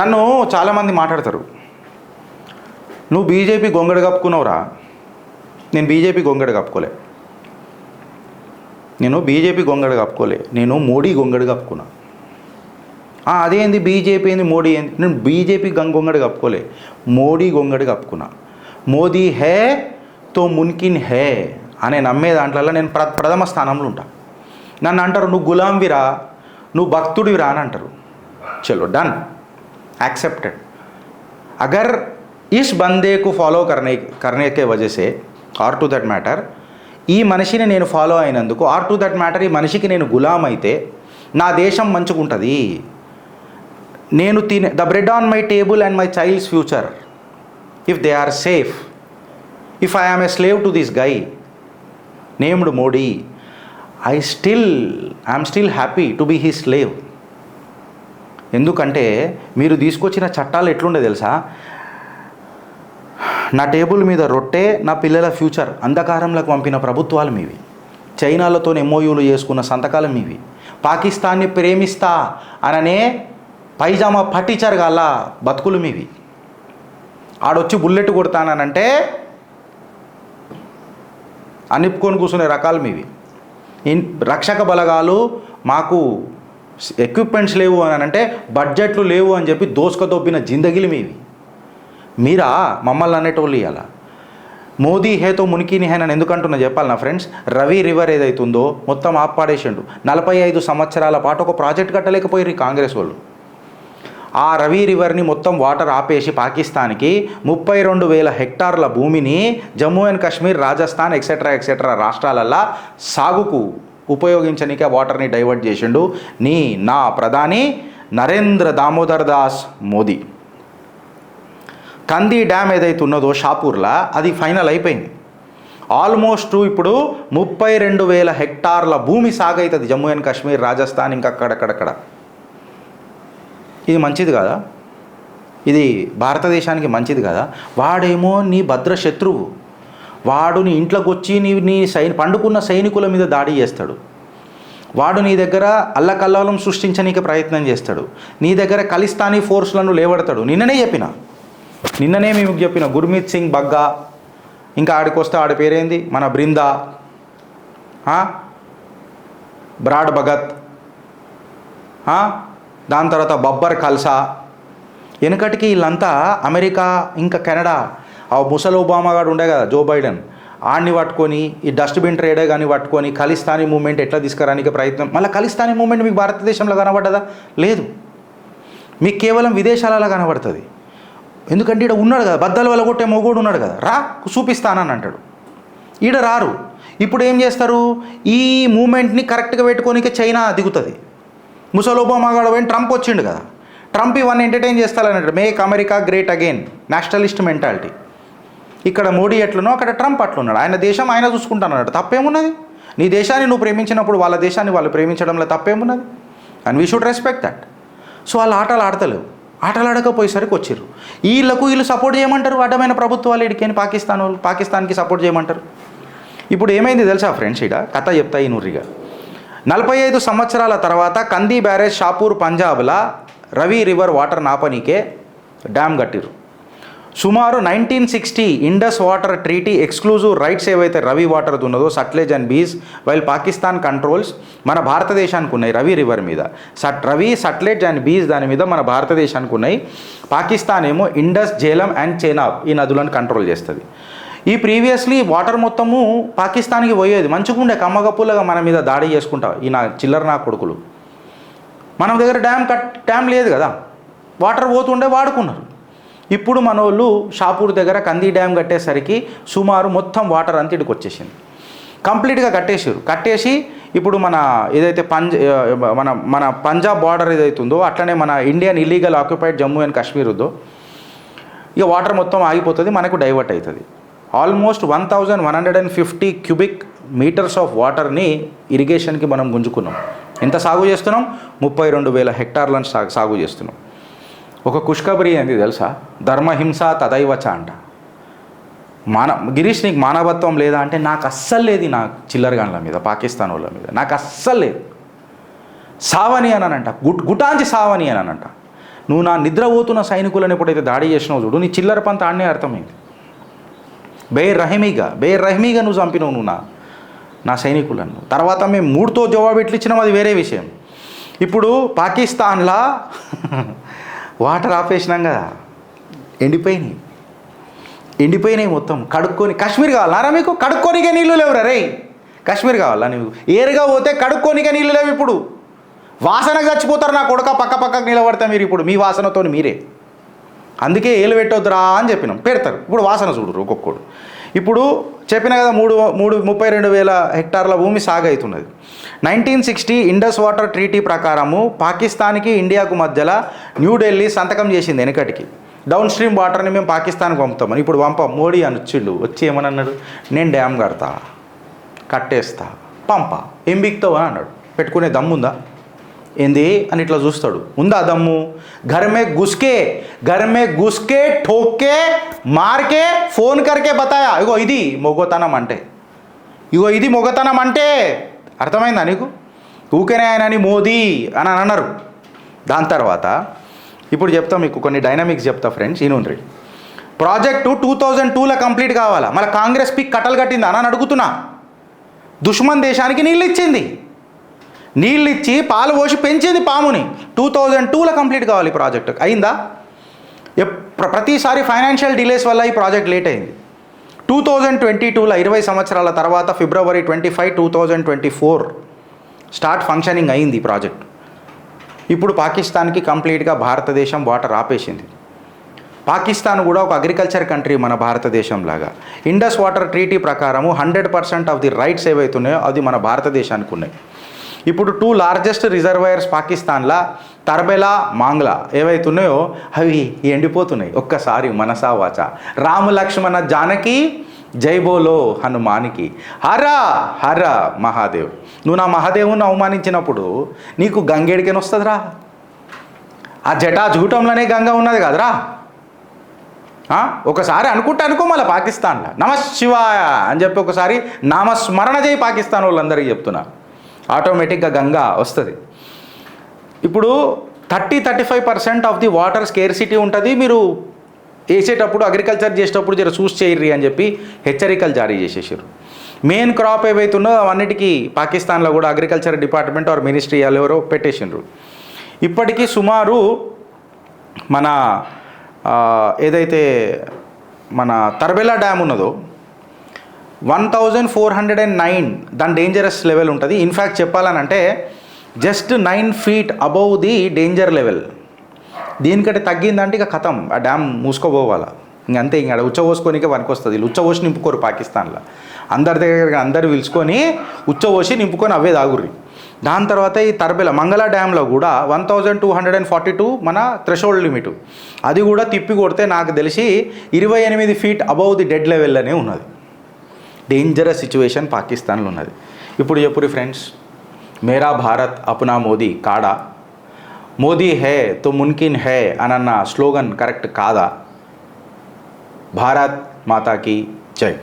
నన్ను చాలామంది మాట్లాడతారు, నువ్వు బీజేపీ గొంగడి కప్పుకున్నావురా. నేను బీజేపీ గొంగడి కప్పుకోలే, నేను మోడీ గొంగడి కప్పుకున్నా. అదేంది బీజేపీ ఏంది మోడీ ఏంది? నేను బీజేపీ గొంగడి కప్పుకోలే, మోడీ గొంగడి కప్పుకున్నా. మోదీ హే తో మున్కిన్ హే అనే నమ్మే దాంట్లో నేను ప్రథమ స్థానంలో ఉంటా. నన్ను అంటారు నువ్వు గులాంవిరా, నువ్వు భక్తుడివిరా అని అంటారు. చలో డన్, యాక్సెప్టెడ్. అగర్ इस बंदे को फॉलो करने के वजह से ఆర్ టు దట్ మ్యాటర్ ఈ మనిషిని నేను ఫాలో అయినందుకు, ఆర్ టు దట్ మ్యాటర్ ఈ మనిషికి నేను గులాం అయితే నా దేశం మంచిగా ఉంటుంది. నేను the bread on my table and my child's future if they are safe, if I am a slave to this guy named Modi, I'm still happy to be he slave. ఎందుకంటే మీరు తీసుకొచ్చిన చట్టాలు ఎట్లుండే తెలుసా? నా టేబుల్ మీద రొట్టె, నా పిల్లల ఫ్యూచర్ అంధకారంలోకి పంపిన ప్రభుత్వాలు మీవి. చైనాలతో ఎంఓయూలు చేసుకున్న సంతకాలు మీవి. పాకిస్తాన్ని ప్రేమిస్తా అననే పైజామా పట్టించారు గల బతుకులు మీవి. ఆడొచ్చి బుల్లెట్ కొడతానంటే అనిప్పుకొని కూర్చునే రకాలు మీవి. రక్షక బలగాలు మాకు ఎక్విప్మెంట్స్ లేవు అని అంటే, బడ్జెట్లు లేవు అని చెప్పి దోసుకదొబ్బిన జిందగీలు మీవి. మీరా మమ్మల్ని అనేటోళ్ళు ఇవ్వాల. మోదీ హేతో మునికిని హే అని ఎందుకంటున్నా చెప్పాలి నా ఫ్రెండ్స్. రవి రివర్ ఏదైతుందో మొత్తం ఆపాడేసిండు. 45 సంవత్సరాల పాటు ఒక ప్రాజెక్ట్ కట్టలేకపోయారు ఈ కాంగ్రెస్ వాళ్ళు. ఆ రవి రివర్ని మొత్తం వాటర్ ఆపేసి పాకిస్తాన్కి 32,000 హెక్టార్ల భూమిని జమ్మూ అండ్ కాశ్మీర్, రాజస్థాన్ ఎక్సెట్రా రాష్ట్రాలల్లో సాగుకు ఉపయోగించనికే వాటర్ని డైవర్ట్ చేసిండు నా ప్రధాని నరేంద్ర దామోదర్ దాస్ మోదీ. కంది డ్యామ్ ఏదైతే ఉన్నదో షాపూర్లో, అది ఫైనల్ అయిపోయింది. ఆల్మోస్ట్ ఇప్పుడు 32,000 హెక్టార్ల భూమి సాగవుతుంది జమ్మూ అండ్ కాశ్మీర్, రాజస్థాన్, ఇంకా అక్కడక్కడక్కడ. ఇది మంచిది కదా? ఇది భారతదేశానికి మంచిది కదా? వాడేమో నీ భద్ర శత్రువు, వాడు నీ ఇంట్లోకి వచ్చి నీ పండుకున్న సైనికుల మీద దాడి చేస్తాడు. వాడు నీ దగ్గర అల్లకల్లోలం సృష్టించనీకి ప్రయత్నం చేస్తాడు. నీ దగ్గర ఖలిస్తానీ ఫోర్స్లను లేవడతాడు. నిన్ననే మేము చెప్పిన గుర్మీత్ సింగ్ బగ్గా, ఇంకా ఆడికి వస్తే ఆడి పేరేంది మన బృందా, బ్రాడ్ భగత్, దాని తర్వాత బబ్బర్ ఖల్సా. వెనుకటికి వీళ్ళంతా అమెరికా ఇంకా కెనడా, ఆ ముసలి ఒబామా గాడు ఉండే కదా జో బైడెన్, ఆడిని పట్టుకొని ఈ డస్ట్బిన్ ట్రేడే కానీ పట్టుకొని ఖలిస్తానీ మూమెంట్ ఎట్లా తీసుకురానికి ప్రయత్నం. మళ్ళీ ఖలిస్తానీ మూమెంట్ మీకు భారతదేశంలో కనబడ్డదా? లేదు, మీకు కేవలం విదేశాలలో కనబడుతుంది. ఎందుకంటే ఈడ ఉన్నాడు కదా, బద్దల వల్ల కొట్టే మొగోడు ఉన్నాడు కదా, రా చూపిస్తానని అంటాడు. ఈడ రారు. ఇప్పుడు ఏం చేస్తారు? ఈ మూమెంట్ని కరెక్ట్గా పెట్టుకోనికే చైనా దిగుతుంది. ముసలి ఒబామా గాడు పోయి ట్రంప్ వచ్చిండు కదా, ట్రంప్ ఇవన్నీ ఎంటర్టైన్ చేస్తారన్నట్టు. Make America great again, nationalist mentality. ఇక్కడ మోడీ ఎట్లునో అక్కడ ట్రంప్ అట్లున్నాడు. ఆయన దేశం ఆయన చూసుకుంటానన్నాడు. తప్పేమున్నది? నీ దేశాన్ని నువ్వు ప్రేమించినప్పుడు వాళ్ళ దేశాన్ని వాళ్ళు ప్రేమించడంలో తప్పేమున్నది? And we should respect that. So వాళ్ళు ఆటలు ఆడతలేవు. ఆటలు ఆడకపోయేసరికి వచ్చిర్రు. వీళ్ళు సపోర్ట్ చేయమంటారు అడ్డమైన ప్రభుత్వాలు. ఇడికేని పాకిస్తాన్కి సపోర్ట్ చేయమంటారు. ఇప్పుడు ఏమైంది తెలుసా ఫ్రెండ్స్? ఇక్కడ కథ చెప్తా ఈ నూరిగా. 45 సంవత్సరాల తర్వాత కంది బ్యారేజ్ షాపూర్ పంజాబ్లా రవి రివర్ వాటర్ నాపనీకే డ్యామ్ కట్టిరు. సుమారు 1960 Indus water treaty exclusive rights ఏవైతే రవి వాటర్ ఉన్నదో, Sutlej and Beas, while Pakistan controls, మన భారతదేశానికి ఉన్నాయి రవి రివర్ మీద. రవి, సట్లెజ్ అండ్ బీజ్ దాని మీద మన భారతదేశానికి ఉన్నాయి. పాకిస్తాన్ ఏమో ఇండస్, జేలం అండ్ చెనాబ్ ఈ నదులను కంట్రోల్ చేస్తుంది. ఈ ప్రీవియస్లీ వాటర్ మొత్తము పాకిస్తాన్కి పోయేది. మంచిగా ఉండే కమ్మగప్పులుగా మన మీద దాడి చేసుకుంటా ఈ నా కొడుకులు. మన దగ్గర డ్యామ్ లేదు కదా, వాటర్ పోతుండే వాడుకున్నారు. ఇప్పుడు మన వాళ్ళు షాపూర్ దగ్గర కంది డ్యామ్ కట్టేసరికి సుమారు మొత్తం వాటర్ అంతా ఇక్కడికి వచ్చేసింది. కంప్లీట్గా కట్టేసి ఇప్పుడు మన ఏదైతే మన పంజాబ్ బార్డర్ ఏదైతుందో, అట్లనే మన Indian illegal occupied Jammu and Kashmir ఉందో, ఇక వాటర్ మొత్తం ఆగిపోతుంది, మనకు డైవర్ట్ అవుతుంది. ఆల్మోస్ట్ 1150 క్యూబిక్ మీటర్స్ ఆఫ్ వాటర్ని ఇరిగేషన్కి మనం గుంజుకున్నాం. ఎంత సాగు చేస్తున్నాం? 32,000 హెక్టార్లను సాగు చేస్తున్నాం. ఒక కుష్కబరి ఏంది తెలుసా? ధర్మహింస తదైవచ అంట. గిరీష్ నీకు మానవత్వం లేదా అంటే, నాకు అస్సలు లేదు నా చిల్లరగాన్ల మీద, పాకిస్తాన్ వాళ్ళ మీద నాకు అస్సలు లేదు. సావని అనంట, గుటాంచి సావని అనంట. నువ్వు నా నిద్రపోతున్న సైనికులను ఎప్పుడైతే దాడి చేసినావు చూడు, నీ చిల్లర పంత ఆడనే అర్థమైంది. బేరహమీగా నువ్వు చంపినావు నువ్వు నా సైనికులను. తర్వాత మేము 3తో జవాబు ఎట్లిచ్చినాం అది వేరే విషయం. ఇప్పుడు పాకిస్తాన్లా వాటర్ ఆపేసినాం కదా, ఎండిపోయినాయి మొత్తం. కడుక్కొని కాశ్మీర్ కావాలన్నారా మీకు? కడుక్కోనికే నీళ్ళు లేవురా రే. కాశ్మీర్ కావాలా నీవు? ఏరుగా పోతే కడుక్కోనికే నీళ్ళు లేవు. ఇప్పుడు వాసనకు చచ్చిపోతారు నా కొడుక, పక్కకు నిలబడతా మీరు. ఇప్పుడు మీ వాసనతో మీరే, అందుకే ఏలు పెట్టొద్దురా అని చెప్పినాం. పెడతారు. ఇప్పుడు వాసన చూడరు ఒక్కొక్కడు. ఇప్పుడు చెప్పిన కదా 32,000 హెక్టార్ల భూమి సాగు అవుతున్నది. 1960 ఇండస్ వాటర్ ట్రీటీ ప్రకారము పాకిస్తాన్కి ఇండియాకు మధ్యలో న్యూఢిల్లీ సంతకం చేసింది వెనకటికి. డౌన్ స్ట్రీమ్ వాటర్ని మేము పాకిస్తాన్కి పంపుతామని. ఇప్పుడు మోడీ వచ్చిండు, వచ్చి ఏమని అన్నాడు, నేను డ్యామ్ కడతా, కట్టేస్తా, ఏం బిక్తావు అని అన్నాడు. పెట్టుకునే దమ్ముందా ఏంది అని ఇట్లా చూస్తాడు. ఉందా దమ్ము? घर में घुस के ठोक के मार के ఫోన్ करके बताया, ఇగో ఇది మొగతనం అంటే, అర్థమైందా నీకు? ఊకేనే ఆయనని మోదీ అని అన్నారు. దాని తర్వాత ఇప్పుడు చెప్తా మీకు కొన్ని డైనమిక్స్ చెప్తా ఫ్రెండ్స్, ఈనుండ్రి. ప్రాజెక్టు 2002లో కంప్లీట్ కావాలా, మళ్ళీ కాంగ్రెస్ పిక్ కట్టలు కట్టిందా అని అడుగుతున్నా. దుష్మన్ దేశానికి నీళ్ళు ఇచ్చి పాలు పోసి పెంచింది పాముని. 2002లో కంప్లీట్ కావాలి ఈ ప్రాజెక్ట్. అయిందా? ప్రతిసారి ఫైనాన్షియల్ డిలేస్ వల్ల ఈ ప్రాజెక్ట్ లేట్ అయింది. 2022లో 20 సంవత్సరాల తర్వాత February 25, 2024 స్టార్ట్ ఫంక్షనింగ్ అయింది ఈ ప్రాజెక్ట్. ఇప్పుడు పాకిస్తాన్కి కంప్లీట్గా భారతదేశం వాటర్ ఆపేసింది. పాకిస్తాన్ కూడా ఒక అగ్రికల్చర్ కంట్రీ మన భారతదేశం లాగా. ఇండస్ వాటర్ ట్రీటీ ప్రకారము 100% ఆఫ్ ది రైట్స్ ఏవైతున్నాయో అది మన భారతదేశానికి ఉన్నాయి. ఇప్పుడు 2 లార్జెస్ట్ రిజర్వాయర్స్ పాకిస్తాన్లా తర్బెలా, మాంగ్లా ఏవైతున్నాయో అవి ఎండిపోతున్నాయి. ఒక్కసారి మనసా వాచ రామ లక్ష్మణ జానకి జై బోలో హనుమానికి, హర హర మహాదేవ్. నువ్వు నా మహాదేవుని అవమానించినప్పుడు నీకు గంగేడికని వస్తుందిరా? ఆ జటాజూటంలోనే గంగ ఉన్నది కదరా. ఒకసారి అనుకో మళ్ళీ పాకిస్తాన్లో నమశివాయ అని చెప్పి ఒకసారి నామస్మరణ చేయి. పాకిస్తాన్ వాళ్ళందరికీ చెప్తున్నా, ఆటోమేటిక్గా గంగా వస్తుంది. ఇప్పుడు 30-35% ఆఫ్ ది వాటర్ స్కేర్సిటీ ఉంటుంది. మీరు వేసేటప్పుడు అగ్రికల్చర్ చేసేటప్పుడు జర చూసి చేయర్రి అని చెప్పి హెచ్చరికలు జారీ చేసేసారు. మెయిన్ క్రాప్ ఏవైతుందో అవన్నిటికీ పాకిస్తాన్లో కూడా అగ్రికల్చర్ డిపార్ట్మెంట్ ఆర్ మినిస్ట్రీ ఎవరో పెట్టేసిండ్రు. ఇప్పటికీ సుమారు మన ఏదైతే మన తర్బెలా డ్యామ్ ఉన్నదో 1409 దాని డేంజరస్ లెవెల్ ఉంటుంది. ఇన్ఫ్యాక్ట్ చెప్పాలనంటే just 9 feet above the danger level. దీనికంటే తగ్గిందంటే ఇక కథం, ఆ డ్యామ్ మూసుకోపోవాలా ఇంకంతే. ఇంకా ఉచ్చపోసుకోనికే పనికొస్తుంది. ఉచ్చపోసి నింపుకోరు పాకిస్తాన్లో. అందరి దగ్గర అందరు పిలుచుకొని ఉచ్చపోసి నింపుకొని అవే తాగుర్రి. దాని తర్వాత ఈ తర్బెలా మంగళ డ్యామ్లో కూడా 1242 మన థ్రెషోల్డ్ లిమిట్. అది కూడా తిప్పి కొడితే నాకు తెలిసి 28 feet అబౌవ్ ది డెడ్ లెవెల్లోనే ఉన్నది. డేంజరస్ సిచ్యువేషన్ పాకిస్తాన్లో ఉన్నది. ఇప్పుడు చెప్పురి ఫ్రెండ్స్, మేరా భారత్ అప్నా మోదీ కాడా, మోదీ హే తో మున్కిన్ హే అనన్న స్లోగన్ కరెక్ట్ కాదా? భారత్ మాతాకి జై.